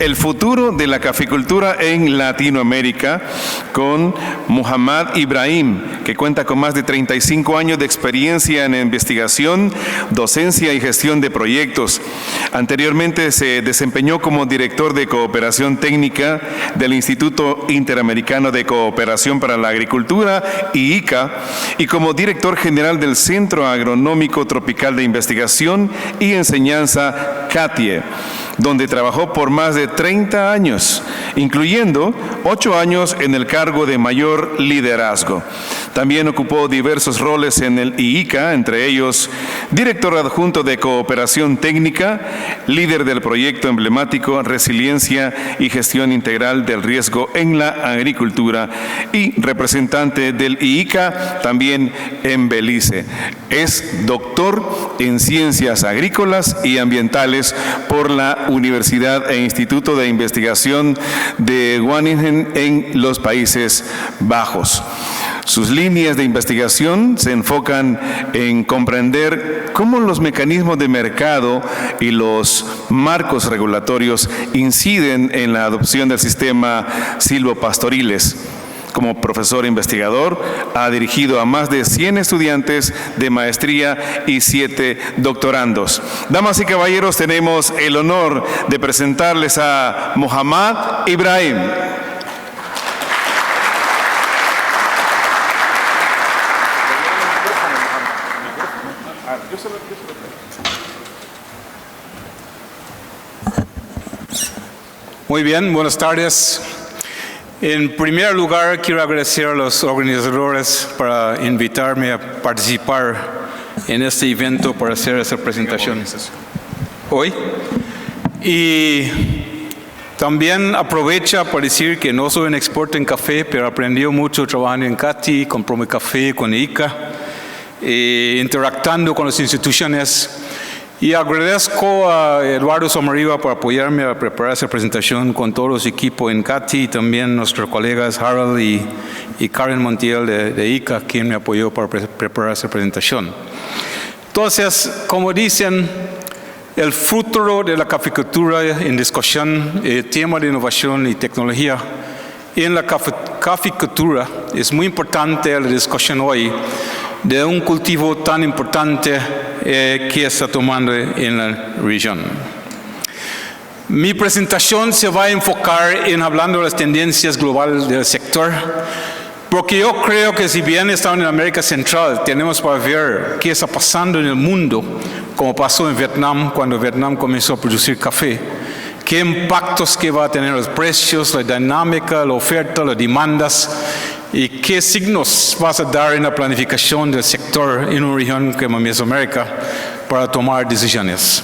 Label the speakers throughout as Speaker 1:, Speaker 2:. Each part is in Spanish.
Speaker 1: El futuro de la caficultura en Latinoamérica con Muhammad Ibrahim, que cuenta con más de 35 años de experiencia en investigación, docencia y gestión de proyectos. Anteriormente se desempeñó como director de cooperación técnica del Instituto Interamericano de Cooperación para la Agricultura, IICA, y como director general del Centro Agronómico Tropical de Investigación y Enseñanza, CATIE, donde trabajó por más de 30 años, incluyendo 8 años en el cargo de mayor liderazgo. También ocupó diversos roles en el IICA, entre ellos director adjunto de cooperación técnica, líder del proyecto emblemático Resiliencia y Gestión Integral del Riesgo en la Agricultura y representante del IICA también en Belice. Es doctor en Ciencias Agrícolas y Ambientales por la Universidad e Instituto de Investigación de Wageningen en los Países Bajos. Sus líneas de investigación se enfocan en comprender cómo los mecanismos de mercado y los marcos regulatorios inciden en la adopción del sistema silvopastoriles. Como profesor investigador, ha dirigido a más de 100 estudiantes de maestría y 7 doctorandos. Damas y caballeros, tenemos el honor de presentarles a Muhammad Ibrahim.
Speaker 2: Muy bien, buenas tardes. En primer lugar, quiero agradecer a los organizadores para invitarme a participar en este evento para hacer esta presentación hoy. Y también aprovecho para decir que no soy un experto en café, pero aprendí mucho trabajando en CATI, con Promecafé, con IICA, interactuando con las instituciones. Y agradezco a Eduardo Somariva por apoyarme a preparar esa presentación con todo su equipo en CATI y también nuestros colegas Harold y Karen Montiel de IICA, quien me apoyó para preparar esa presentación. Entonces, como dicen, el futuro de la caficultura en discusión, el tema de innovación y tecnología en la caficultura es muy importante la discusión hoy de un cultivo tan importante que está tomando en la región. Mi presentación se va a enfocar en hablando de las tendencias globales del sector, porque yo creo que si bien estamos en América Central, tenemos para ver qué está pasando en el mundo, como pasó en Vietnam, cuando Vietnam comenzó a producir café, qué impactos que va a tener los precios, la dinámica, la oferta, las demandas, y qué signos vas a dar en la planificación del sector en una región como Mesoamérica para tomar decisiones.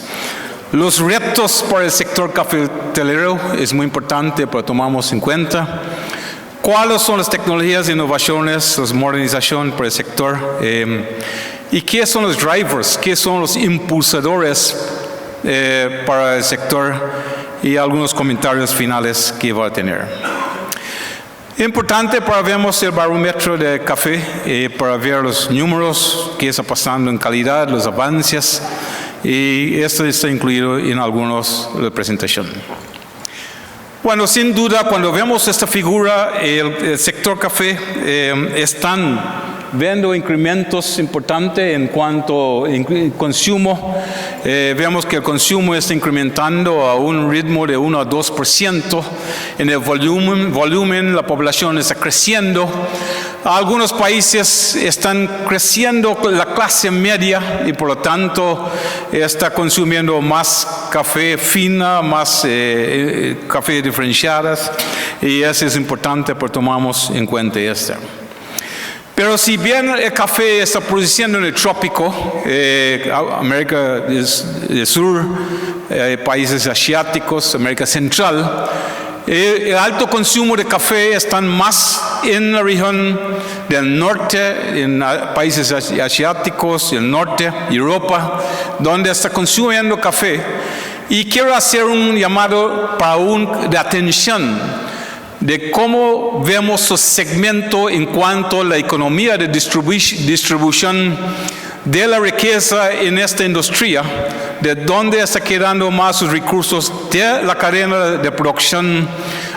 Speaker 2: Los retos para el sector cafetalero es muy importante para tomarlos en cuenta. ¿Cuáles son las tecnologías, innovaciones, la modernización para el sector? ¿Y qué son los drivers? ¿Qué son los impulsadores para el sector? Y algunos comentarios finales que va a tener. Importante para ver el barómetro de café, para ver los números, qué está pasando en calidad, los avances, y esto está incluido en algunos de la presentación. Bueno, sin duda, cuando vemos esta figura, el sector café están viendo incrementos importantes en cuanto al consumo. Vemos que el consumo está incrementando a un ritmo de 1 a 2%. En el volumen, la población está creciendo. Algunos países están creciendo la clase media y por lo tanto está consumiendo más café fina, más café diferenciadas, y eso es importante porque tomamos en cuenta esto. Pero si bien el café está produciendo en el trópico, América del Sur, países asiáticos, América Central, el alto consumo de café está más en la región del norte, en países asiáticos, el norte, Europa, donde está consumiendo café. Y quiero hacer un llamado de atención de cómo vemos su segmento en cuanto a la economía de distribución de la riqueza en esta industria, de dónde está quedando más sus recursos de la cadena de producción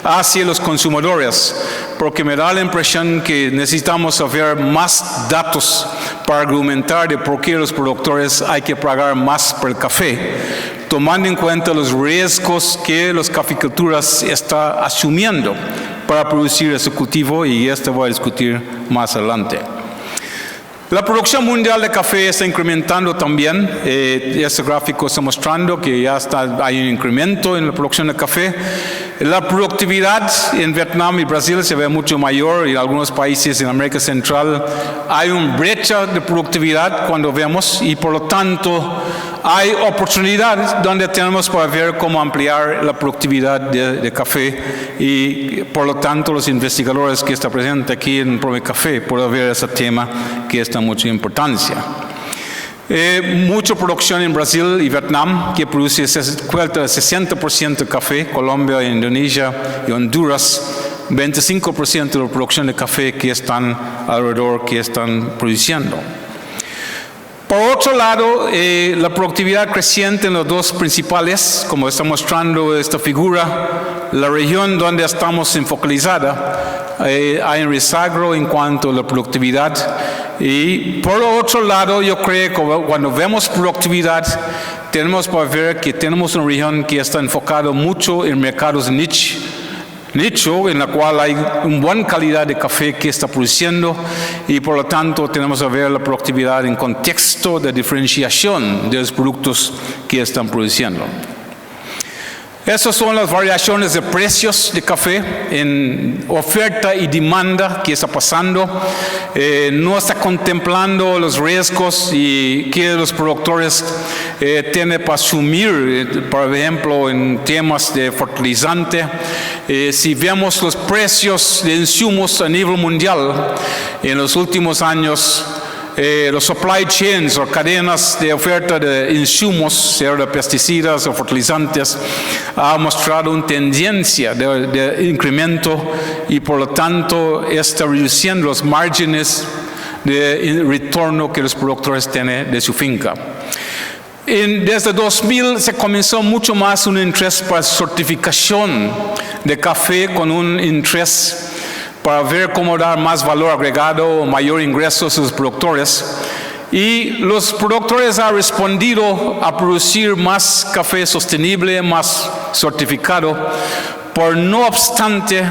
Speaker 2: hacia los consumidores, porque me da la impresión que necesitamos saber más datos para argumentar de por qué los productores hay que pagar más por el café, tomando en cuenta los riesgos que los caficultores están asumiendo para producir ese cultivo, y esto voy a discutir más adelante. La producción mundial de café está incrementando también. Este gráfico está mostrando que ya hay un incremento en la producción de café. La productividad en Vietnam y Brasil se ve mucho mayor, y en algunos países en América Central hay una brecha de productividad cuando vemos, y por lo tanto hay oportunidades donde tenemos para ver cómo ampliar la productividad de café, y por lo tanto los investigadores que están presentes aquí en Prome Café pueden ver ese tema que está mucha importancia. Mucha producción en Brasil y Vietnam, que produce cuenta de 60% de café, Colombia, Indonesia y Honduras, 25% de la producción de café que están alrededor, que están produciendo. Por otro lado, la productividad creciente en los dos principales, como está mostrando esta figura, la región donde estamos focalizada, hay un rezago en cuanto a la productividad. Y por otro lado, yo creo que cuando vemos productividad, tenemos para ver que tenemos una región que está enfocada mucho en mercados nicho, en la cual hay una buena calidad de café que está produciendo, y por lo tanto tenemos que ver la productividad en contexto de diferenciación de los productos que están produciendo. Esas son las variaciones de precios de café en oferta y demanda que está pasando. No está contemplando los riesgos y que los productores tienen para asumir, por ejemplo, en temas de fertilizante. Si vemos los precios de insumos a nivel mundial en los últimos años, los supply chains o cadenas de oferta de insumos, sea de pesticidas o fertilizantes, ha mostrado una tendencia de incremento, y por lo tanto está reduciendo los márgenes de retorno que los productores tienen de su finca. Desde 2000 se comenzó mucho más un interés para certificación de café, con un interés para ver cómo dar más valor agregado o mayor ingresos a los productores. Y los productores han respondido a producir más café sostenible, más certificado. No obstante,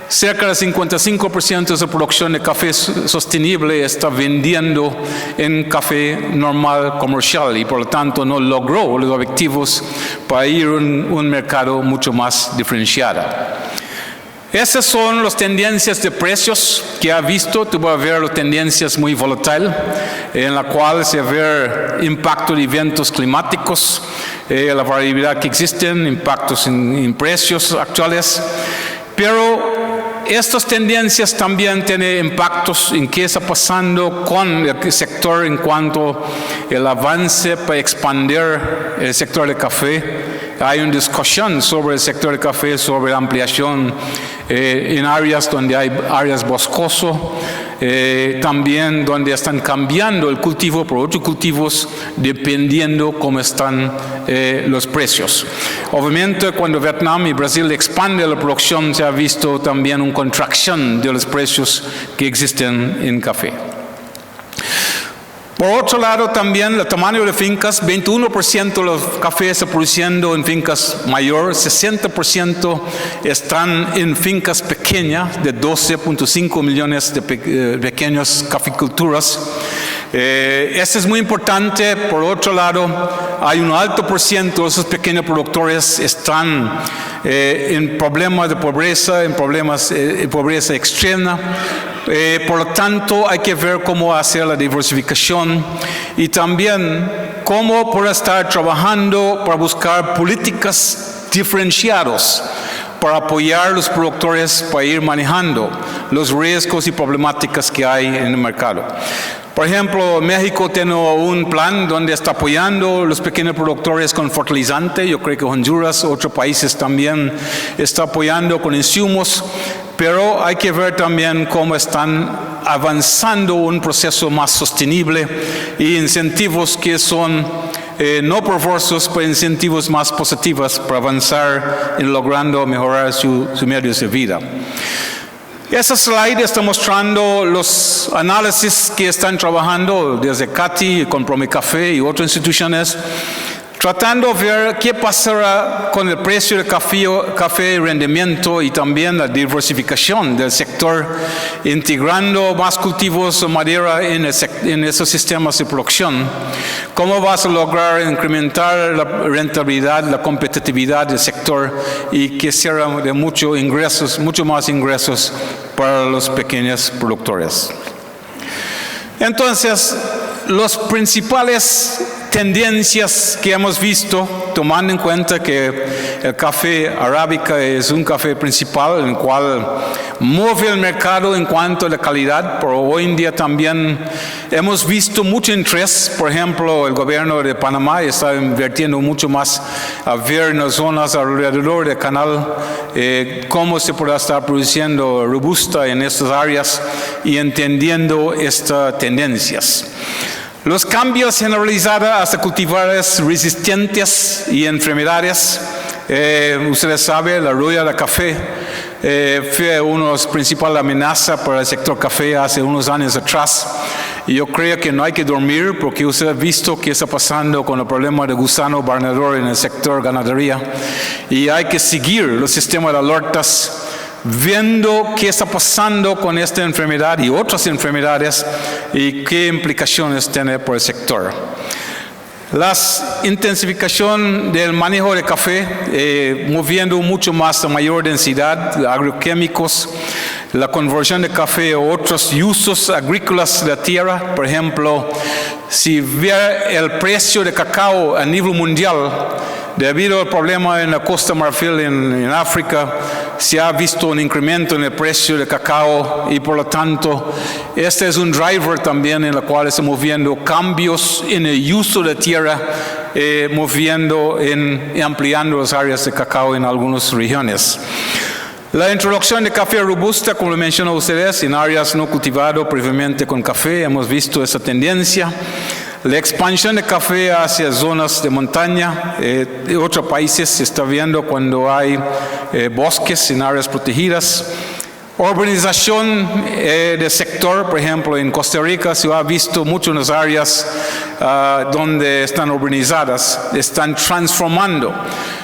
Speaker 2: cerca del 55% de su producción de café sostenible está vendiendo en café normal comercial, y por lo tanto no logró los objetivos para ir a un mercado mucho más diferenciado. Esas son las tendencias de precios que ha visto. Tú vas a ver las tendencias muy volátiles, en la cual se ve impacto de eventos climáticos, la variabilidad que existen, impactos en precios actuales. Pero estas tendencias también tienen impactos en qué está pasando con el sector en cuanto al avance para expandir el sector de café. Hay una discusión sobre el sector de café, sobre ampliación en áreas donde hay áreas boscosas, también donde están cambiando el cultivo por otros cultivos, dependiendo cómo están los precios. Obviamente, cuando Vietnam y Brasil expanden la producción, se ha visto también una contracción de los precios que existen en café. Por otro lado, también el tamaño de fincas, 21% de los cafés se produciendo en fincas mayores, 60% están en fincas pequeñas de 12.5 millones de pequeñas caficulturas. Esto es muy importante. Por otro lado, hay un alto por ciento de esos pequeños productores están en problemas de pobreza, en problemas de pobreza extrema. Por lo tanto, hay que ver cómo hacer la diversificación, y también cómo poder estar trabajando para buscar políticas diferenciadas para apoyar a los productores para ir manejando los riesgos y problemáticas que hay en el mercado. Por ejemplo, México tiene un plan donde está apoyando a los pequeños productores con fertilizante. Yo creo que Honduras, otros países también están apoyando con insumos, pero hay que ver también cómo están avanzando un proceso más sostenible y incentivos que son no perversos, pero incentivos más positivos para avanzar en logrando mejorar sus medios de vida. Esa slide está mostrando los análisis que están trabajando desde CATI, con Promicafé y otras instituciones, tratando de ver qué pasará con el precio del café y rendimiento y también la diversificación del sector, integrando más cultivos de madera en esos sistemas de producción. ¿Cómo vas a lograr incrementar la rentabilidad, la competitividad del sector y que sea de mucho más ingresos para los pequeños productores? Entonces, las principales tendencias que hemos visto, tomando en cuenta que el café arábica es un café principal en el cual mueve el mercado en cuanto a la calidad, pero hoy en día también hemos visto mucho interés. Por ejemplo, el gobierno de Panamá está invirtiendo mucho más a ver en las zonas alrededor del canal cómo se puede estar produciendo robusta en estas áreas y entendiendo estas tendencias. Los cambios generalizados hasta cultivares resistentes y enfermedades. Ustedes saben, la rueda de café fue una de las principales amenazas para el sector café hace unos años atrás. Y yo creo que no hay que dormir porque usted ha visto qué está pasando con el problema de gusano barnador en el sector ganadería. Y hay que seguir los sistemas de alertas, viendo qué está pasando con esta enfermedad y otras enfermedades y qué implicaciones tiene por el sector. La intensificación del manejo de café, moviendo mucho más a mayor densidad de agroquímicos, la conversión de café a otros usos agrícolas de la tierra. Por ejemplo, si ve el precio de cacao a nivel mundial, debido al problema en la Costa Marfil en África, se ha visto un incremento en el precio del cacao y por lo tanto este es un driver también en el cual está moviendo cambios en el uso de tierra, moviendo y ampliando las áreas de cacao en algunas regiones. La introducción de café robusta, como lo mencionó ustedes, en áreas no cultivadas previamente con café, hemos visto esa tendencia. La expansión de café hacia zonas de montaña de otros países se está viendo cuando hay bosques en áreas protegidas. Urbanización del sector, por ejemplo, en Costa Rica se ha visto mucho en las áreas donde están urbanizadas, están transformando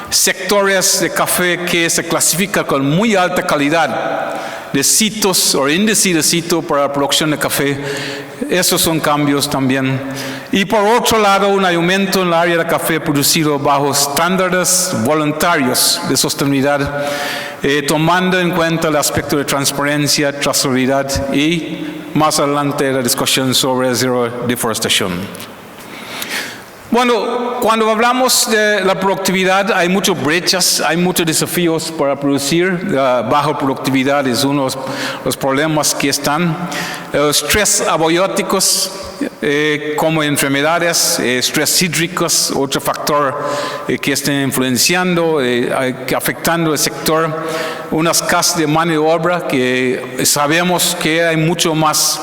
Speaker 2: sectores de café que se clasifican con muy alta calidad de sitios o índice de sitio para la producción de café. Esos son cambios también. Y por otro lado, un aumento en el área de café producido bajo estándares voluntarios de sostenibilidad, tomando en cuenta el aspecto de transparencia, trazabilidad y más adelante la discusión sobre zero deforestación. Bueno, cuando hablamos de la productividad hay muchas brechas, hay muchos desafíos para producir. La baja productividad es uno de los problemas que están. Los estrés abióticos como enfermedades, estrés hídricos, otro factor que está influenciando, afectando el sector. Una escasez de mano de obra que sabemos que hay mucho más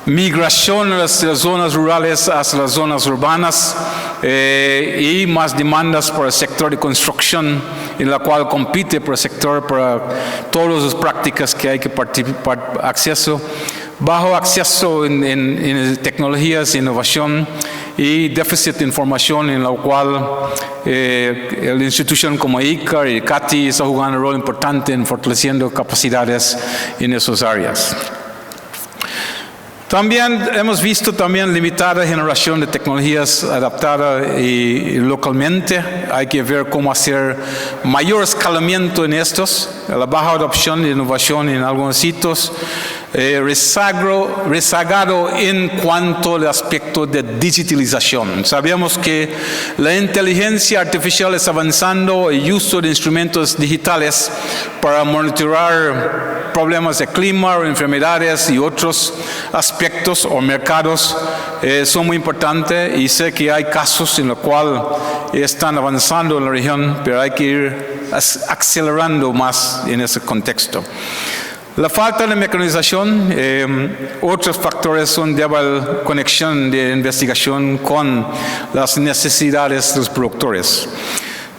Speaker 2: migración de las zonas rurales hacia las zonas urbanas y más demandas por el sector de construcción en la cual compite por el sector para todas las prácticas que hay que participar, acceso, bajo acceso en tecnologías, innovación y déficit de información en la cual la institución como ICAR y CATI está jugando un rol importante en fortaleciendo capacidades en esas áreas. También hemos visto limitada generación de tecnologías adaptadas y localmente. Hay que ver cómo hacer mayor escalamiento en estos, la baja adopción de innovación en algunos sitios, rezagado en cuanto al aspecto de digitalización. Sabemos que la inteligencia artificial está avanzando, el uso de instrumentos digitales para monitorar problemas de clima, enfermedades y otros aspectos o mercados son muy importantes y sé que hay casos en los cuales están avanzando en la región, pero hay que ir acelerando más en ese contexto. La falta de mecanización, otros factores son de la conexión de investigación con las necesidades de los productores.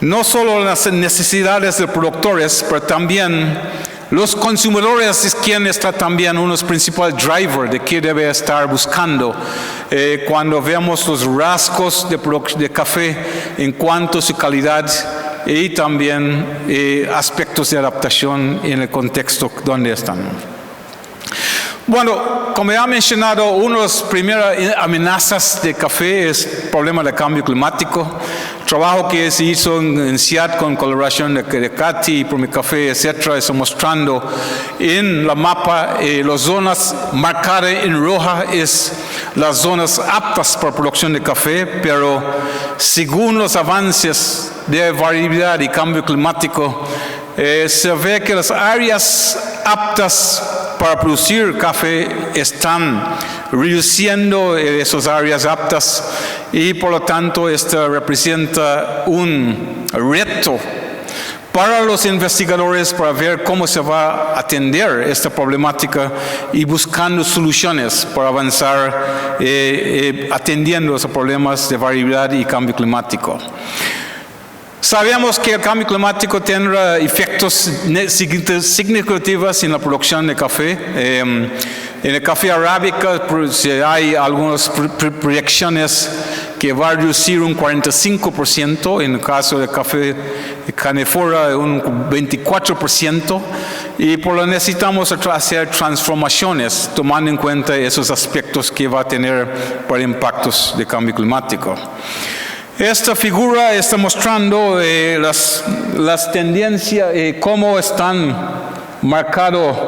Speaker 2: No solo las necesidades de los productores, pero también los consumidores es quien está también uno de los principales drivers de qué debe estar buscando cuando vemos los rasgos de café en cuanto a su calidad y también aspectos de adaptación en el contexto donde están. Bueno, como ya he mencionado, una de las primeras amenazas de café es el problema del cambio climático. Trabajo que se hizo en CIAT con colaboración de CATI, Promicafé, etcétera, está mostrando en la mapa las zonas marcadas en roja es las zonas aptas para producción de café, pero según los avances de variabilidad y cambio climático, se ve que las áreas aptas para producir café están reduciendo esas áreas aptas y por lo tanto esto representa un reto para los investigadores para ver cómo se va a atender esta problemática y buscando soluciones para avanzar atendiendo esos problemas de variabilidad y cambio climático. Sabemos que el cambio climático tendrá efectos significativos en la producción de café. En el café arábica hay algunas proyecciones que va a reducir un 45%, en el caso del café canephora un 24%, y por lo necesitamos hacer transformaciones tomando en cuenta esos aspectos que va a tener para impactos de cambio climático. Esta figura está mostrando las tendencias, cómo están marcadas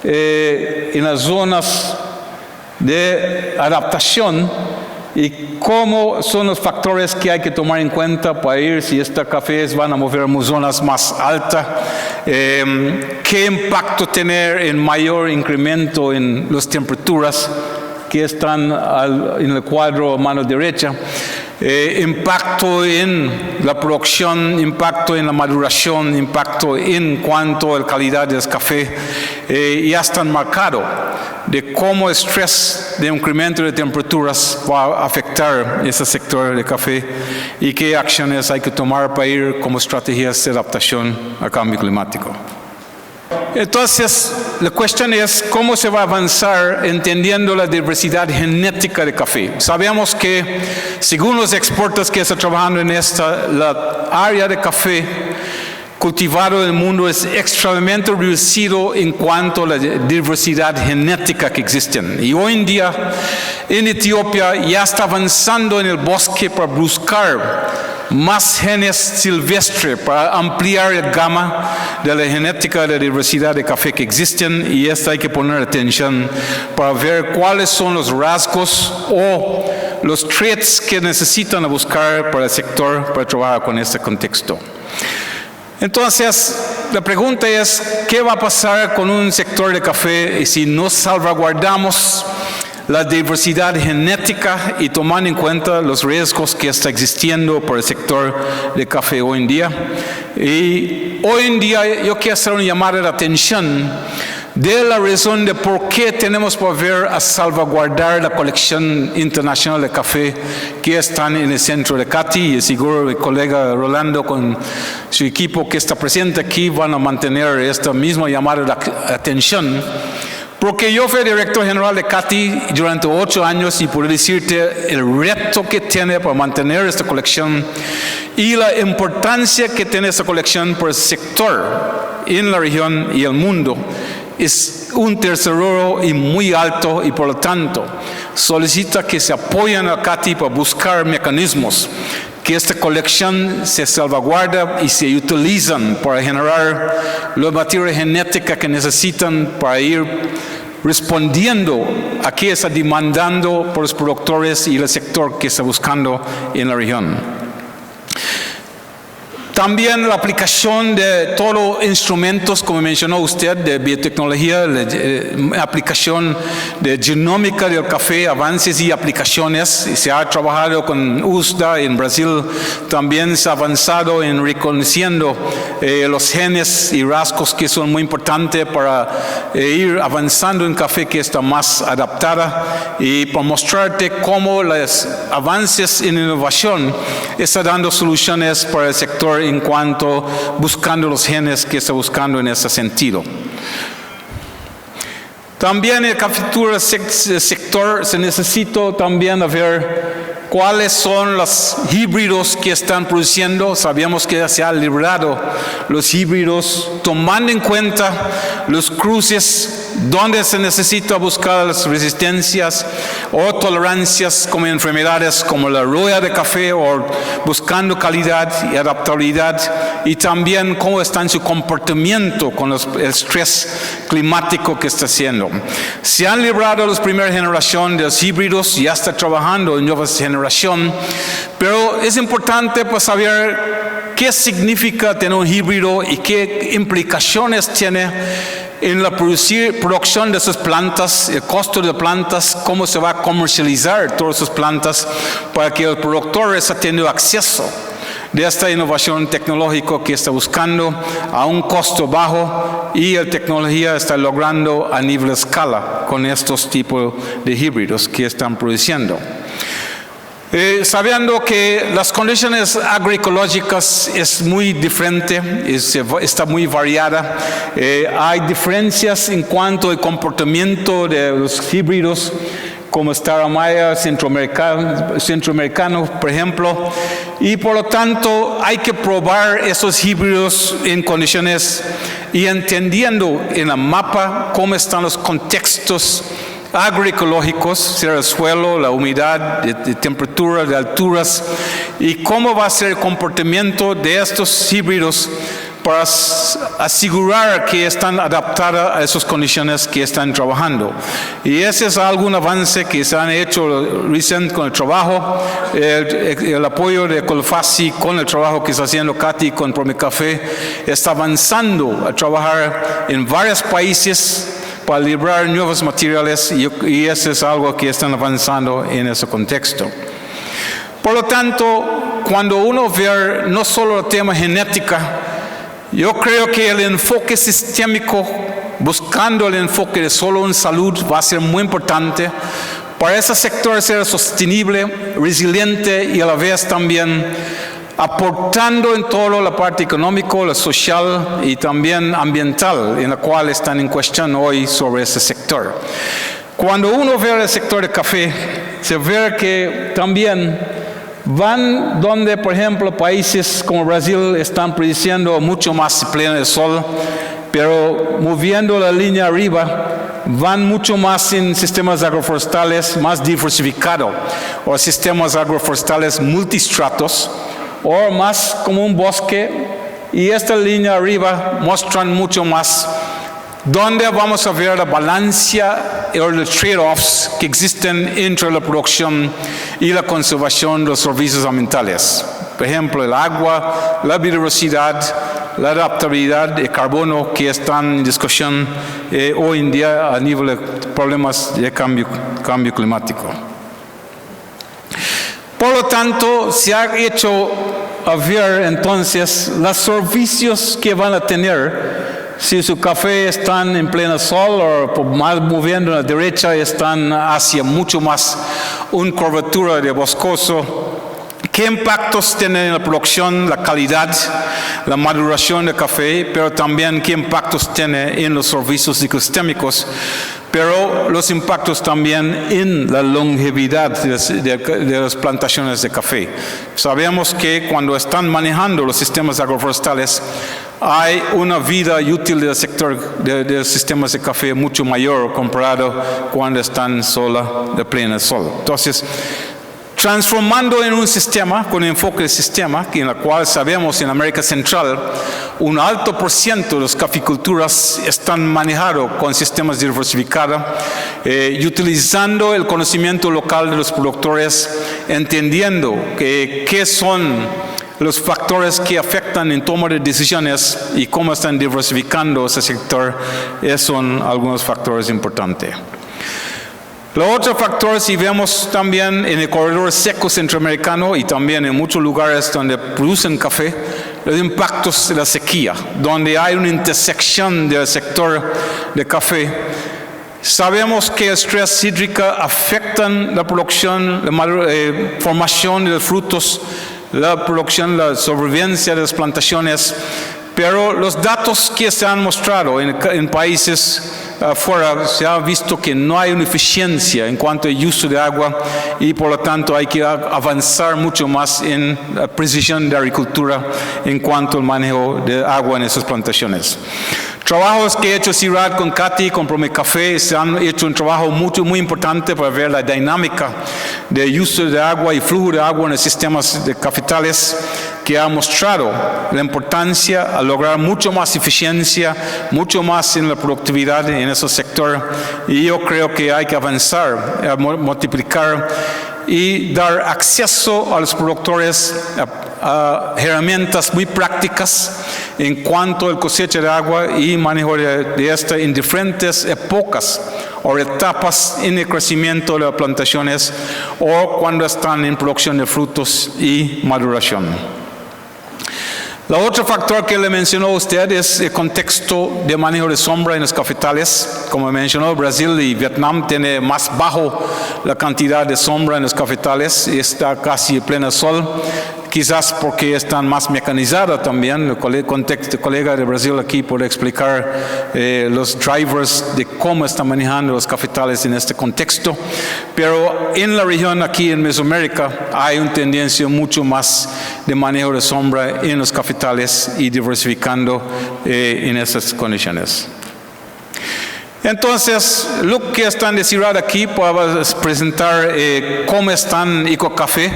Speaker 2: en las zonas de adaptación y cómo son los factores que hay que tomar en cuenta para ir si estos cafés van a mover a zonas más altas, qué impacto tener en mayor incremento en las temperaturas que están en el cuadro a mano derecha. Impacto en la producción, impacto en la maduración, impacto en cuanto a la calidad del café, ya están marcados de cómo el estrés de incremento de temperaturas va a afectar ese sector de café y qué acciones hay que tomar para ir como estrategias de adaptación al cambio climático. Entonces, la cuestión es cómo se va a avanzar entendiendo la diversidad genética de café. Sabemos que, según los expertos que están trabajando en la área de café cultivado en el mundo es extremadamente reducido en cuanto a la diversidad genética que existen. Y hoy en día, en Etiopía, ya está avanzando en el bosque para buscar más genes silvestres para ampliar la gama de la genética de la diversidad de café que existen, y esto hay que poner atención para ver cuáles son los rasgos o los traits que necesitan buscar para el sector para trabajar con este contexto. Entonces, la pregunta es, ¿qué va a pasar con un sector de café si no salvaguardamos la diversidad genética y tomando en cuenta los riesgos que está existiendo por el sector de café hoy en día? Y hoy en día yo quiero hacer una llamada de atención de la razón de por qué tenemos que volver a salvaguardar la colección internacional de café que están en el centro de CATI, y seguro el colega Rolando con su equipo que está presente aquí van a mantener esta misma llamada de atención. Porque yo fui director general de CATI durante 8 años y puedo decirte el reto que tiene para mantener esta colección y la importancia que tiene esta colección para el sector en la región y el mundo. Es un tesoro y muy alto, y por lo tanto solicita que se apoyen a CATI para buscar mecanismos que esta colección se salvaguarda y se utilizan para generar la materia genética que necesitan para ir respondiendo a qué está demandando por los productores y el sector que está buscando en la región. También la aplicación de todos los instrumentos, como mencionó usted, de biotecnología, aplicación de genómica del café, avances y aplicaciones. Se ha trabajado con USDA en Brasil, también se ha avanzado en reconociendo los genes y rasgos que son muy importantes para ir avanzando en café que está más adaptada y para mostrarte cómo los avances en innovación están dando soluciones para el sector en cuanto buscando los genes que está buscando en ese sentido. También en el caficultura sector se necesita también ver cuáles son los híbridos que están produciendo. Sabemos que se han librado los híbridos tomando en cuenta los cruces donde se necesita buscar las resistencias o tolerancias como enfermedades como la roya de café o buscando calidad y adaptabilidad y también cómo está en su comportamiento con el estrés climático que está haciendo. Se han librado las primeras generaciones de los híbridos, ya está trabajando en nuevas generaciones, pero es importante pues, saber qué significa tener un híbrido y qué implicaciones tiene en la producción de esas plantas, el costo de plantas, cómo se va a comercializar todas esas plantas para que el productor esté teniendo acceso de esta innovación tecnológica que está buscando a un costo bajo y la tecnología está logrando a nivel de escala con estos tipos de híbridos que están produciendo. Sabiendo que las condiciones agroecológicas es muy diferente, está muy variada, hay diferencias en cuanto al comportamiento de los híbridos, como Starramaia centroamericano, por ejemplo, y por lo tanto hay que probar esos híbridos en condiciones y entendiendo en el mapa cómo están los contextos agroecológicos, sea el suelo, la humedad, de temperatura, de alturas, y cómo va a ser el comportamiento de estos híbridos para asegurar que están adaptadas a esas condiciones que están trabajando. Y ese es algún avance que se han hecho recién con el trabajo, el apoyo de Colfasi con el trabajo que está haciendo Katy con Promecafé, está avanzando a trabajar en varios países para librar nuevos materiales y eso es algo que están avanzando en ese contexto. Por lo tanto, cuando uno ve no solo el tema genética, yo creo que el enfoque sistémico, buscando el enfoque de solo en salud, va a ser muy importante para ese sector ser sostenible, resiliente y a la vez también aportando en todo la parte económica, la social y también ambiental en la cual están en cuestión hoy sobre ese sector. Cuando uno ve el sector de café, se ve que también van donde, por ejemplo, países como Brasil están produciendo mucho más pleno del sol, pero moviendo la línea arriba, van mucho más en sistemas agroforestales más diversificados o sistemas agroforestales multistratos, o más como un bosque, y esta línea arriba muestran mucho más donde vamos a ver la balanza o los trade-offs que existen entre la producción y la conservación de los servicios ambientales. Por ejemplo, el agua, la biodiversidad, la adaptabilidad de carbono que están en discusión hoy en día a nivel de problemas de cambio climático. Por lo tanto, se ha hecho a ver entonces los servicios que van a tener si su café están en pleno sol o más moviendo a la derecha están hacia mucho más una curvatura de boscoso. ¿Qué impactos tiene en la producción, la calidad, la maduración del café, pero también qué impactos tiene en los servicios ecosistémicos, pero los impactos también en la longevidad de las plantaciones de café? Sabemos que cuando están manejando los sistemas agroforestales, hay una vida útil del sector de los sistemas de café mucho mayor comparado cuando están sola de pleno sol. Entonces, transformando en un sistema, con enfoque de sistema, en la cual sabemos en América Central, un alto por ciento de las caficulturas están manejados con sistemas diversificados, y utilizando el conocimiento local de los productores, entendiendo qué son los factores que afectan en toma de decisiones y cómo están diversificando ese sector, esos son algunos factores importantes. Los otros factores, si vemos también en el corredor seco centroamericano y también en muchos lugares donde producen café, los impactos de la sequía, donde hay una intersección del sector de café. Sabemos que el estrés hídrico afecta la producción, la formación de los frutos, la producción, la sobrevivencia de las plantaciones, pero los datos que se han mostrado en países afuera se ha visto que no hay una eficiencia en cuanto al uso de agua y por lo tanto hay que avanzar mucho más en la precisión de agricultura en cuanto al manejo de agua en esas plantaciones. Trabajos que he hecho CIRAD con Katy, con Promecafé, se han hecho un trabajo muy importante para ver la dinámica del uso de agua y flujo de agua en los sistemas de cafetales, que ha mostrado la importancia a lograr mucho más eficiencia, mucho más en la productividad en ese sector. Y yo creo que hay que avanzar, a multiplicar y dar acceso a los productores a herramientas muy prácticas en cuanto al cosecha de agua y manejo de esta en diferentes épocas o etapas en el crecimiento de las plantaciones o cuando están en producción de frutos y maduración. El otro factor que le mencionó usted es el contexto de manejo de sombra en los cafetales. Como mencionó, Brasil y Vietnam tienen más bajo la cantidad de sombra en los cafetales y está casi en pleno sol. Quizás porque están más mecanizadas también. El colega de Brasil aquí puede explicar los drivers de cómo están manejando los cafetales en este contexto. Pero en la región aquí en Mesoamérica hay una tendencia mucho más de manejo de sombra en los cafetales y diversificando en esas condiciones. Entonces, lo que están decidiendo aquí para presentar cómo están EcoCafé.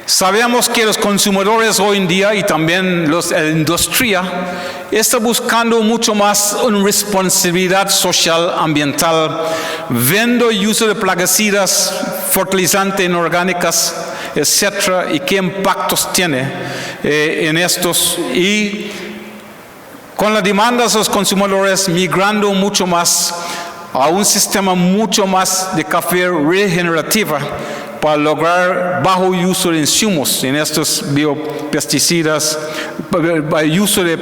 Speaker 2: Sabemos que los consumidores hoy en día y también la industria está buscando mucho más una responsabilidad social, ambiental, viendo el uso de plaguicidas, fertilizantes inorgánicos, etcétera, y qué impactos tiene en estos. Y con la demanda de los consumidores migrando mucho más a un sistema mucho más de café regenerativa, para lograr bajo uso de insumos en estos biopesticidas, uso de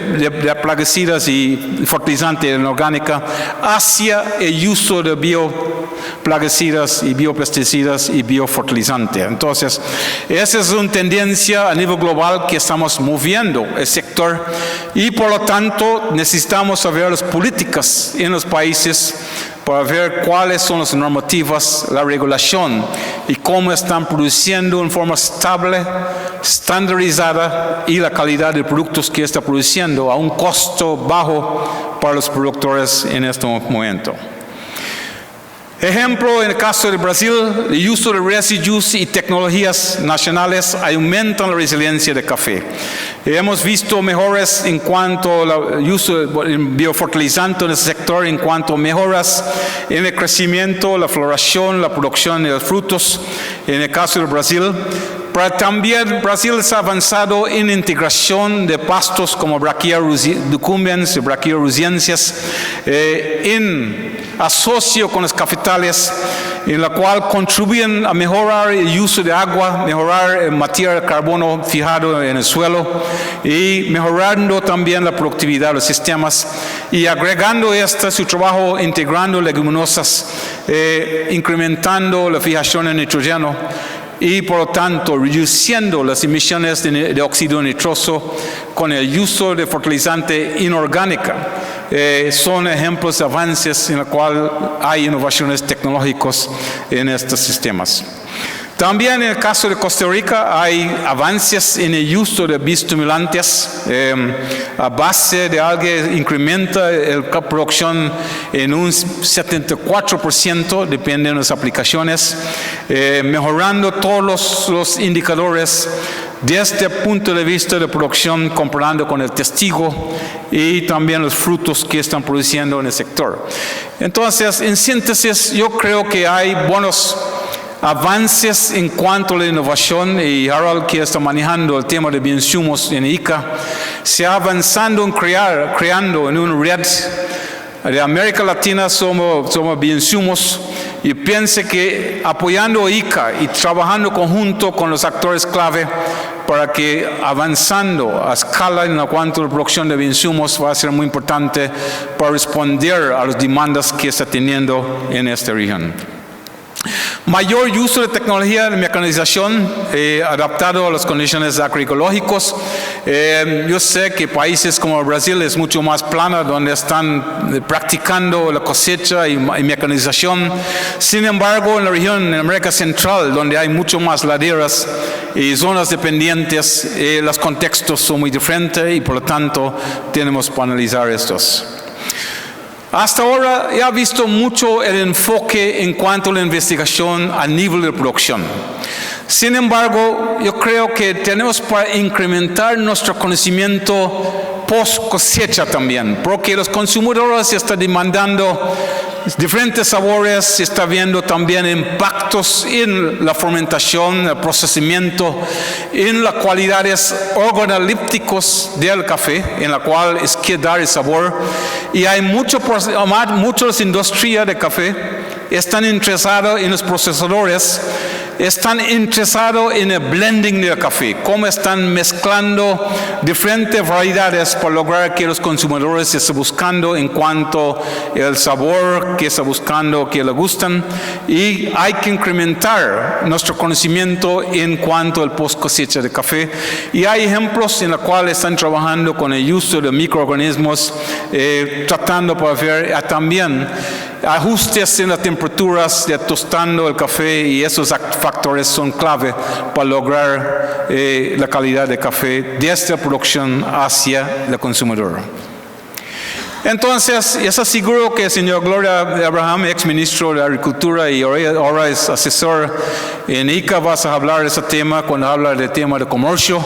Speaker 2: plaguicidas y fertilizantes inorgánicos hacia el uso de bioplaguicidas y biopesticidas y biofertilizantes. Entonces, esa es una tendencia a nivel global que estamos moviendo el sector y por lo tanto necesitamos saber las políticas en los países para ver cuáles son las normativas, la regulación y cómo están produciendo en forma estable, estandarizada y la calidad de productos que está produciendo a un costo bajo para los productores en este momento. Ejemplo, en el caso de Brasil, el uso de residuos y tecnologías nacionales aumentan la resiliencia del café. Hemos visto mejoras en cuanto al uso de biofertilizante en el sector, en cuanto a mejoras en el crecimiento, la floración, la producción de los frutos, en el caso de Brasil. Pero también Brasil se ha avanzado en integración de pastos como Brachia decumbens y Brachia rusiensis en asocio con los cafetales, en la cual contribuyen a mejorar el uso de agua, mejorar el materia de carbono fijado en el suelo y mejorando también la productividad de los sistemas y agregando su trabajo integrando leguminosas, incrementando la fijación de nitrógeno y por lo tanto reduciendo las emisiones de óxido nitroso con el uso de fertilizante inorgánica. Son ejemplos de avances en los cuales hay innovaciones tecnológicas en estos sistemas. También en el caso de Costa Rica hay avances en el uso de bioestimulantes a base de algo que incrementa la producción en un 74%, depende de las aplicaciones, mejorando todos los indicadores desde el punto de vista de producción, comparando con el testigo y también los frutos que están produciendo en el sector. Entonces, en síntesis, yo creo que hay buenos avances en cuanto a la innovación, y Harold, que está manejando el tema de bioinsumos en ICA, se ha avanzado en creando en una red de América Latina somos bioinsumos, y piense que apoyando a ICA y trabajando conjunto con los actores clave para que avanzando a escala en cuanto a la producción de bioinsumos va a ser muy importante para responder a las demandas que está teniendo en esta región. Mayor uso de tecnología de mecanización adaptado a las condiciones agroecológicas. Yo sé que países como Brasil es mucho más plana, donde están practicando la cosecha y mecanización. Sin embargo, en la región, en América Central, donde hay mucho más laderas y zonas dependientes, los contextos son muy diferentes y por lo tanto tenemos que analizar estos. Hasta ahora he visto mucho el enfoque en cuanto a la investigación a nivel de producción. Sin embargo, yo creo que tenemos para incrementar nuestro conocimiento post cosecha también, porque los consumidores están demandando diferentes sabores, se está viendo también impactos en la fermentación, el procesamiento, en las cualidades organolépticas del café, en la cual es que dar el sabor. Y hay muchas industrias de café están interesadas en los procesadores, están interesados en el blending del café, cómo están mezclando diferentes variedades para lograr que los consumidores estén buscando en cuanto al sabor que están buscando, que les gustan, y hay que incrementar nuestro conocimiento en cuanto al post cosecha de café. Y hay ejemplos en los cuales están trabajando con el uso de microorganismos, tratando para ver también ajustes en las temperaturas de tostando el café, y esos factores son clave para lograr la calidad de café desde la producción hacia el consumidor. Entonces, es seguro que el señor Gloria Abraham, ex ministro de Agricultura y ahora es asesor en ICA, vas a hablar de ese tema cuando habla del tema de comercio.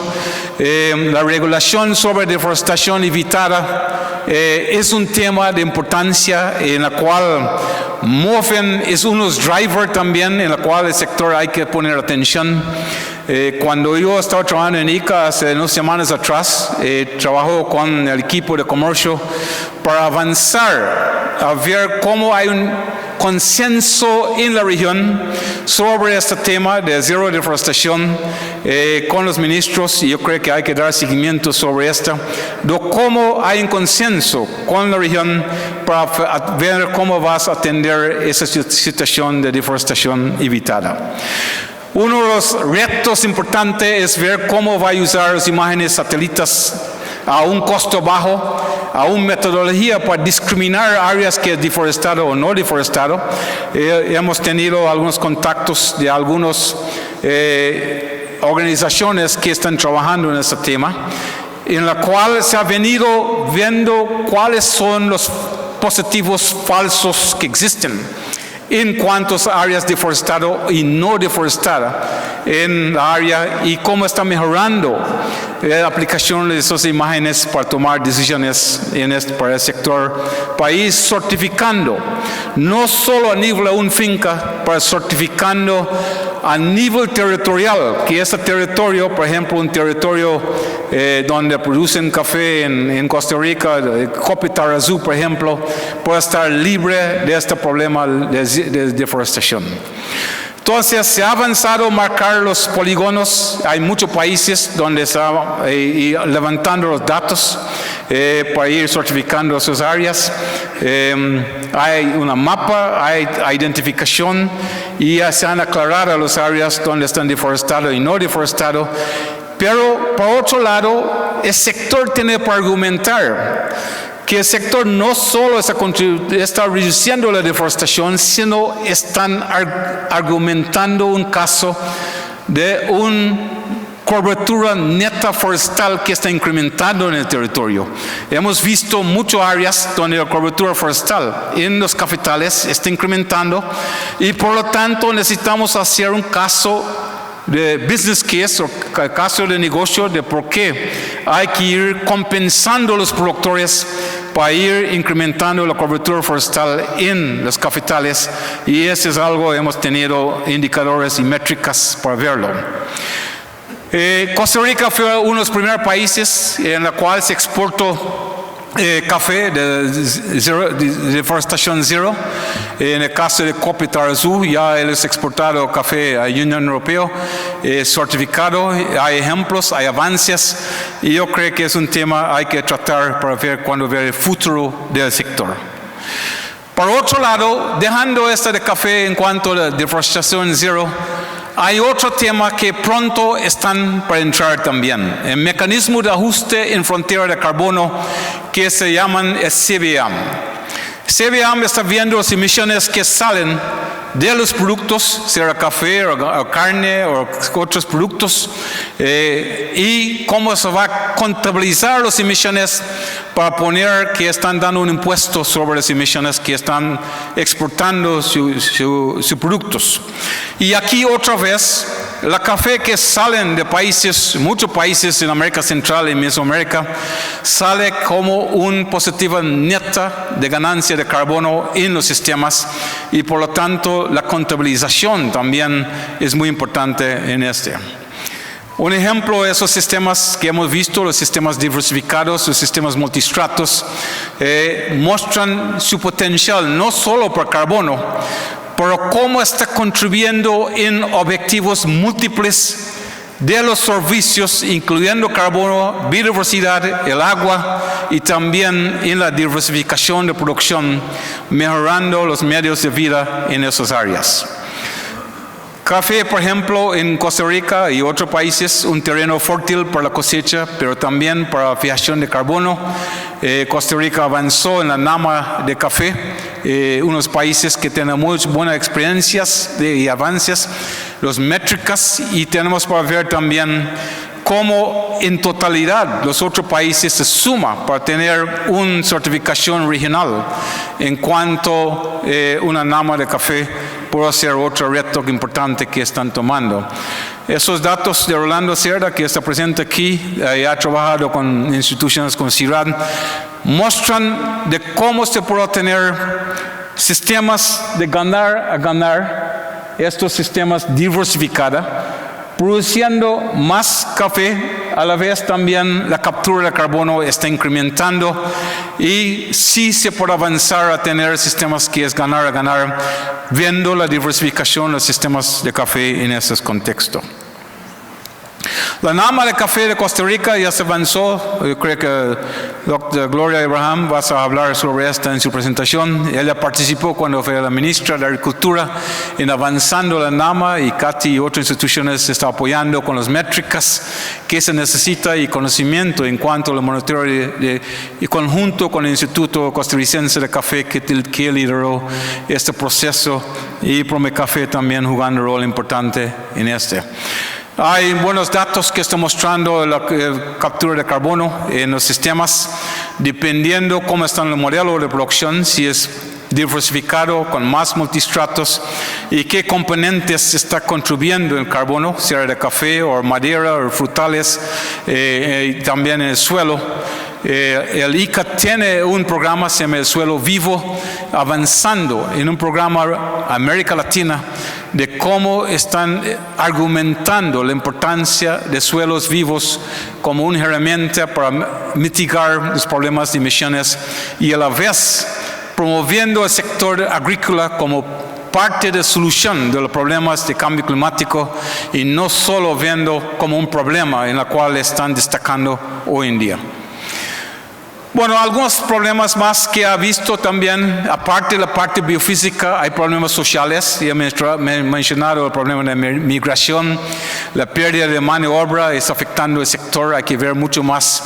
Speaker 2: La regulación sobre deforestación evitada es un tema de importancia en la cual MOFEN es unos driver también en la cual el sector hay que poner atención. Cuando yo estaba trabajando en ICA hace unas semanas atrás, trabajó con el equipo de comercio para avanzar a ver cómo hay un consenso en la región sobre este tema de cero deforestación con los ministros, y yo creo que hay que dar seguimiento sobre esto, de cómo hay un consenso con la región para ver cómo vas a atender esa situación de deforestación evitada. Uno de los retos importantes es ver cómo va a usar las imágenes satélites a un costo bajo, a una metodología para discriminar áreas que es deforestado o no deforestado. Hemos tenido algunos contactos de algunas organizaciones que están trabajando en este tema, en la cual se ha venido viendo cuáles son los positivos falsos que existen en cuantas áreas deforestadas y no deforestadas en la área, y cómo está mejorando la aplicación de esas imágenes para tomar decisiones para el sector país, certificando no solo a nivel de una finca, pero certificando a nivel territorial, que ese territorio, por ejemplo, un territorio donde producen café en Costa Rica, Copitarazú, por ejemplo, puede estar libre de este problema de deforestación. Entonces, se ha avanzado a marcar los polígonos. Hay muchos países donde está levantando los datos para ir certificando esas áreas. Hay una mapa, hay identificación, y ya se han aclarado las áreas donde están deforestados y no deforestados. Pero, por otro lado, el sector tiene para argumentar que el sector no solo está reduciendo la deforestación, sino están argumentando un caso de una cobertura neta forestal que está incrementando en el territorio. Hemos visto muchas áreas donde la cobertura forestal en los cafetales está incrementando, y por lo tanto necesitamos hacer un caso de business case o caso de negocio de por qué hay que ir compensando a los productores para ir incrementando la cobertura forestal en los cafetales, y eso es algo, hemos tenido indicadores y métricas para verlo. Costa Rica fue uno de los primeros países en el cual se exportó café de deforestación cero. En el caso de Copi Tarazú, ya él es exportado café a Unión Europea, certificado. Hay ejemplos, hay avances, y yo creo que es un tema hay que tratar para ver cuándo ver el futuro del sector. Por otro lado, dejando esta de café en cuanto a la deforestación cero, hay otro tema que pronto están para entrar también, el mecanismo de ajuste en frontera de carbono que se llaman el CBAM. CBAM está viendo las emisiones que salen de los productos, sea café o carne o otros productos, y cómo se va a contabilizar las emisiones para poner que están dando un impuesto sobre las emisiones que están exportando sus productos. Y aquí otra vez, la café que salen de países, muchos países en América Central y Mesoamérica, sale como una positiva neta de ganancia de carbono en los sistemas, y por lo tanto la contabilización también es muy importante en este. Un ejemplo de esos sistemas que hemos visto, los sistemas diversificados, los sistemas multistratos, muestran su potencial no solo por carbono, pero cómo está contribuyendo en objetivos múltiples de los servicios, incluyendo carbono, biodiversidad, el agua, y también en la diversificación de producción, mejorando los medios de vida en esas áreas. Café, por ejemplo, en Costa Rica y otros países, un terreno fértil para la cosecha, pero también para la fijación de carbono. Costa Rica avanzó en la NAMA de café, unos países que tienen muy buenas experiencias y avances, las métricas, y tenemos para ver también cómo en totalidad los otros países se suman para tener una certificación regional en cuanto a una NAMA de café. Puede ser otro reto importante que están tomando. Esos datos de Rolando Cerda, que está presente aquí, ha trabajado con instituciones como CIRAD, muestran de cómo se puede tener sistemas de ganar a ganar, estos sistemas diversificados, produciendo más café, a la vez también la captura de carbono está incrementando, y sí se puede avanzar a tener sistemas que es ganar a ganar, viendo la diversificación de los sistemas de café en ese contexto. La NAMA de café de Costa Rica ya se avanzó. Yo creo que Dr. Gloria Abraham va a hablar sobre esto en su presentación. Ella participó cuando fue la ministra de Agricultura en avanzando la NAMA, y CATI y otras instituciones se están apoyando con las métricas que se necesita y conocimiento en cuanto al monitoreo y conjunto con el Instituto Costarricense de Café que lideró este proceso, y Promecafé también jugando un rol importante en este. Hay buenos datos que están mostrando la captura de carbono en los sistemas, dependiendo cómo está el modelo de producción, si es diversificado con más multistratos, y qué componentes está contribuyendo el carbono, sea de café o madera o frutales, y también en el suelo. El ICA tiene un programa, se llama El Suelo Vivo, avanzando en un programa América Latina de cómo están argumentando la importancia de suelos vivos como una herramienta para mitigar los problemas de emisiones, y a la vez promoviendo el sector agrícola como parte de la solución de los problemas de cambio climático, y no solo viendo como un problema en el cual están destacando hoy en día. Bueno, algunos problemas más que ha visto también, aparte de la parte biofísica, hay problemas sociales. Ya me he mencionado el problema de migración, la pérdida de mano de obra está afectando el sector. Hay que ver mucho más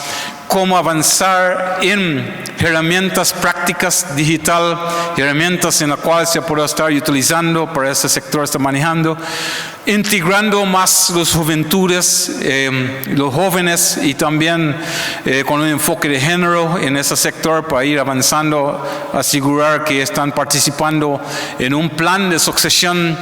Speaker 2: cómo avanzar en herramientas prácticas digital, herramientas en las cuales se puede estar utilizando para ese sector, está manejando, integrando más las juventudes, los jóvenes y también con un enfoque de género en ese sector para ir avanzando, asegurar que están participando en un plan de sucesión,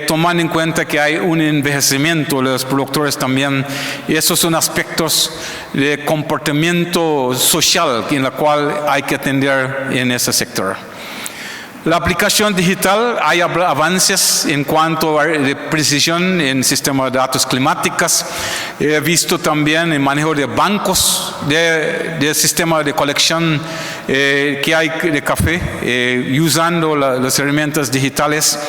Speaker 2: tomando en cuenta que hay un envejecimiento de los productores también. Y esos son aspectos de comportamiento social en la cual hay que atender en ese sector. La aplicación digital, hay avances en cuanto a precisión en sistemas de datos climáticos. He visto también el manejo de bancos, de sistemas de colección que hay de café, usando las herramientas digitales.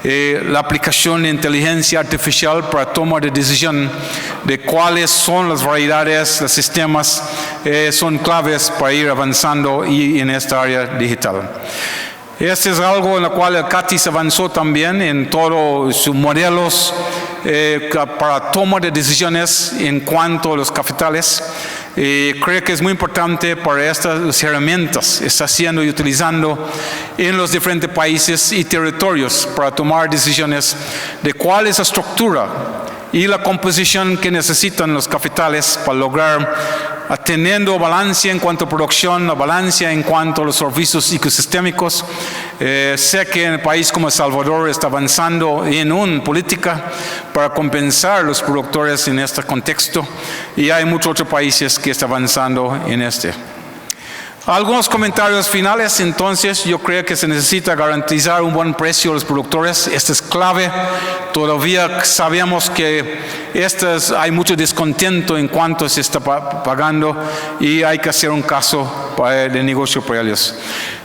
Speaker 2: La aplicación de inteligencia artificial para toma de decisión de cuáles son las variedades, los sistemas son claves para ir avanzando y en esta área digital. Este es algo en lo cual el CATI se avanzó también en todos sus modelos para toma de decisiones en cuanto a los cafetales. Creo que es muy importante para estas herramientas, está siendo y utilizando en los diferentes países y territorios para tomar decisiones de cuál es la estructura y la composición que necesitan los cafetales para lograr teniendo balance en cuanto a producción, la balance en cuanto a los servicios ecosistémicos. Sé que en el país como El Salvador está avanzando en una política para compensar a los productores en este contexto y hay muchos otros países que están avanzando en este. Algunos comentarios finales. Entonces, yo creo que se necesita garantizar un buen precio a los productores. Esto es clave. Todavía sabemos que hay mucho descontento en cuanto se está pagando y hay que hacer un caso de negocio para ellos.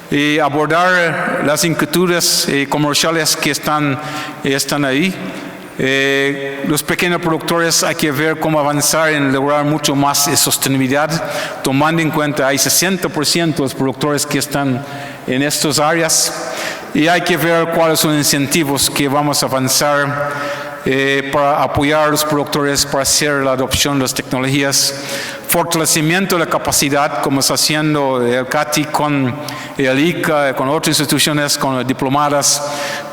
Speaker 2: Y abordar las inquietudes comerciales que están ahí. Los pequeños productores hay que ver cómo avanzar en lograr mucho más sostenibilidad, tomando en cuenta hay 60% de los productores que están en estas áreas y hay que ver cuáles son los incentivos que vamos a avanzar para apoyar a los productores para hacer la adopción de las tecnologías, fortalecimiento de la capacidad como está haciendo el CATI con el ICA, con otras instituciones, con las diplomadas,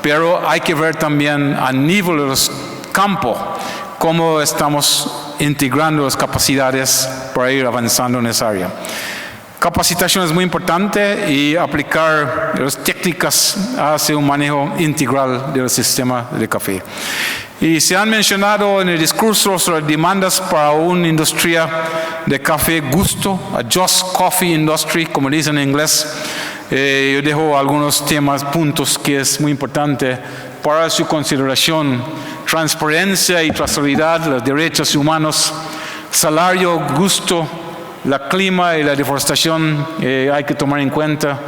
Speaker 2: pero hay que ver también a nivel de los campos cómo estamos integrando las capacidades para ir avanzando en esa área. Capacitación es muy importante y aplicar las técnicas hacia un manejo integral del sistema de café. Y se han mencionado en el discurso sobre demandas para una industria de café gusto, a just coffee industry, como dicen en inglés. Yo dejo algunos temas, puntos que es muy importante para su consideración. Transparencia y trazabilidad, los derechos humanos, salario, gusto, la clima y la deforestación hay que tomar en cuenta.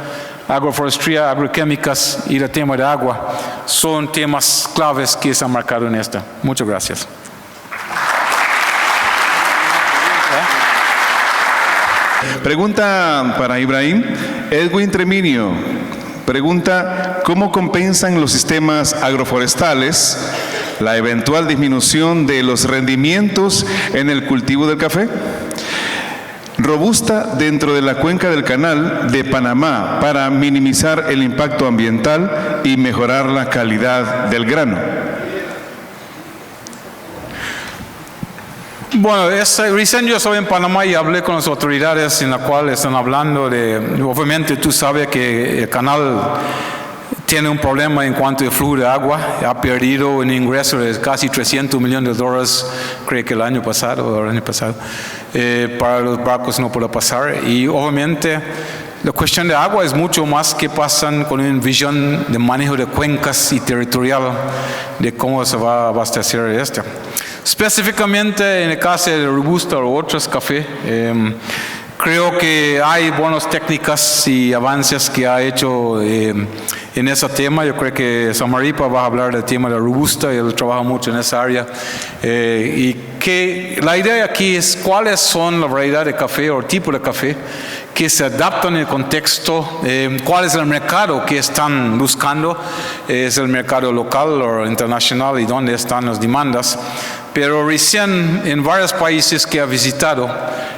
Speaker 2: Agroforestría, agroquímicas y el tema de agua son temas claves que se han marcado en esta. Muchas gracias.
Speaker 1: Pregunta para Ibrahim. Edwin Treminio pregunta: ¿cómo compensan los sistemas agroforestales la eventual disminución de los rendimientos en el cultivo del café robusta dentro de la cuenca del Canal de Panamá para minimizar el impacto ambiental y mejorar la calidad del grano?
Speaker 2: Bueno, recién yo estoy en Panamá y hablé con las autoridades en la cual están hablando obviamente tú sabes que el canal tiene un problema en cuanto al flujo de agua, ha perdido un ingreso de casi $300 millones, creo que el año pasado, para los barcos no puede pasar. Y obviamente la cuestión de agua es mucho más que pasan con una visión de manejo de cuencas y territorial de cómo se va a abastecer esto. Específicamente en el caso de Robusta o otros cafés, creo que hay buenas técnicas y avances que ha hecho en ese tema. Yo creo que Samaripa va a hablar del tema de la Robusta y él trabaja mucho en esa área. Y que la idea aquí es cuáles son las variedades de café o tipo de café que se adaptan en el contexto, cuál es el mercado que están buscando, es el mercado local o internacional y dónde están las demandas. Pero recién en varios países que ha visitado,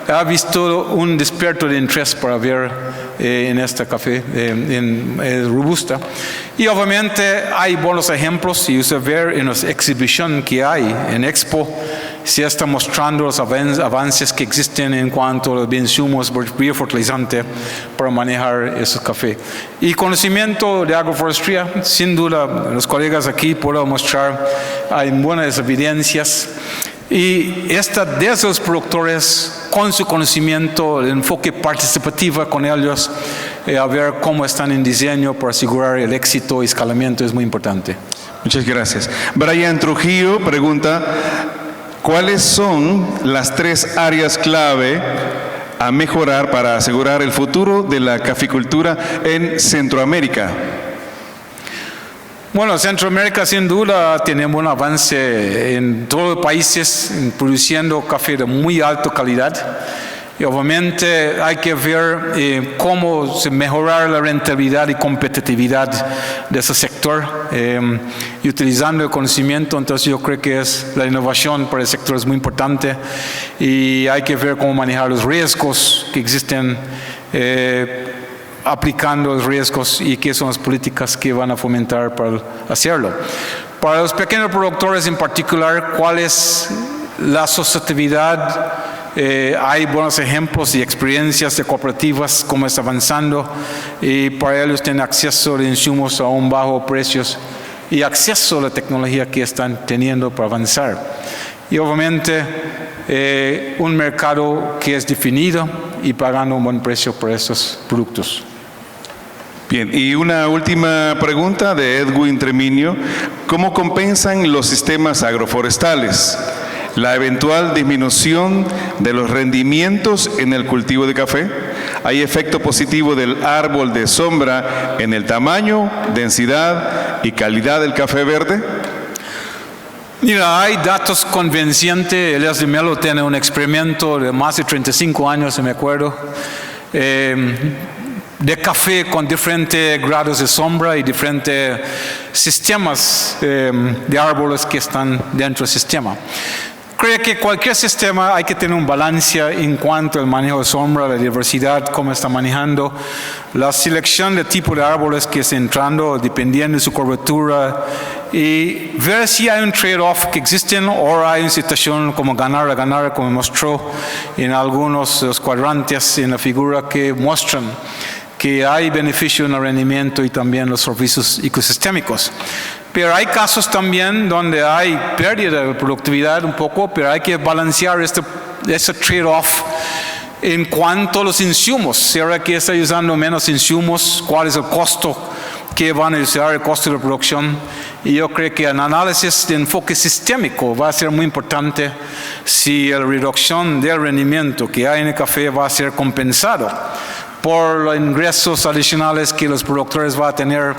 Speaker 2: ha visto un desperto de interés para ver en este café robusta. Y obviamente hay buenos ejemplos y usted ver en la exhibición que hay en Expo, se está mostrando los avances que existen en cuanto a los insumos biofertilizantes para manejar esos cafés. Y conocimiento de agroforestría, sin duda, los colegas aquí pueden mostrar, hay buenas evidencias. Y de esos productores, con su conocimiento, el enfoque participativo con ellos, a ver cómo están en diseño para asegurar el éxito y escalamiento es muy importante.
Speaker 1: Muchas gracias. Brian Trujillo pregunta, ¿cuáles son las 3 áreas clave a mejorar para asegurar el futuro de la caficultura en Centroamérica?
Speaker 2: Bueno, Centroamérica sin duda tiene un avance en todos los países produciendo café de muy alta calidad. Y obviamente hay que ver cómo mejorar la rentabilidad y competitividad de ese sector y utilizando el conocimiento. Entonces yo creo que la innovación para el sector es muy importante y hay que ver cómo manejar los riesgos que existen, aplicando los riesgos y qué son las políticas que van a fomentar para hacerlo. Para los pequeños productores en particular, ¿cuál es la asociatividad? Hay buenos ejemplos y experiencias de cooperativas cómo está avanzando y para ellos tienen acceso a insumos a un bajo precios y acceso a la tecnología que están teniendo para avanzar. Y obviamente un mercado que es definido y pagando un buen precio por estos productos.
Speaker 1: Bien, y una última pregunta de Edwin Treminio. ¿Cómo compensan los sistemas agroforestales la eventual disminución de los rendimientos en el cultivo de café? ¿Hay efecto positivo del árbol de sombra en el tamaño, densidad y calidad del café verde?
Speaker 2: Mira, hay datos convincentes. Elias de Melo tiene un experimento de más de 35 años, me acuerdo, de café con diferentes grados de sombra y diferentes sistemas de árboles que están dentro del sistema. Creo que cualquier sistema hay que tener un balance en cuanto al manejo de sombra, la diversidad, cómo está manejando, la selección de tipo de árboles que está entrando, dependiendo de su cobertura, y ver si hay un trade-off que existen o hay una situación como ganar a ganar, como mostró en algunos de los cuadrantes en la figura que muestran que hay beneficio en el rendimiento y también los servicios ecosistémicos. Pero hay casos también donde hay pérdida de productividad un poco, pero hay que balancear ese trade-off en cuanto a los insumos. ¿Será que está usando menos insumos? ¿Cuál es el costo que van a usar, el costo de la producción? Y yo creo que el análisis de enfoque sistémico va a ser muy importante si la reducción del rendimiento que hay en el café va a ser compensado por los ingresos adicionales que los productores van a tener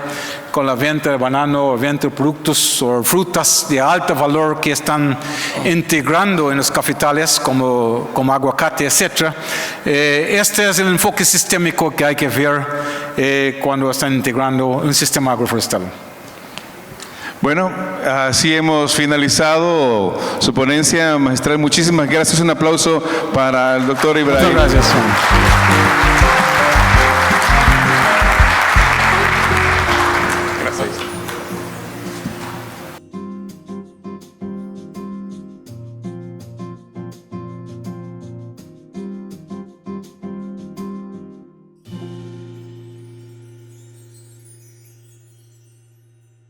Speaker 2: con la venta de banano o venta de productos o frutas de alto valor que están integrando en los cafetales como aguacate, etc. Este es el enfoque sistémico que hay que ver cuando están integrando un sistema agroforestal.
Speaker 1: Bueno, así hemos finalizado su ponencia magistral. Muchísimas gracias. Un aplauso para el doctor Ibrahim.
Speaker 2: Muchas gracias.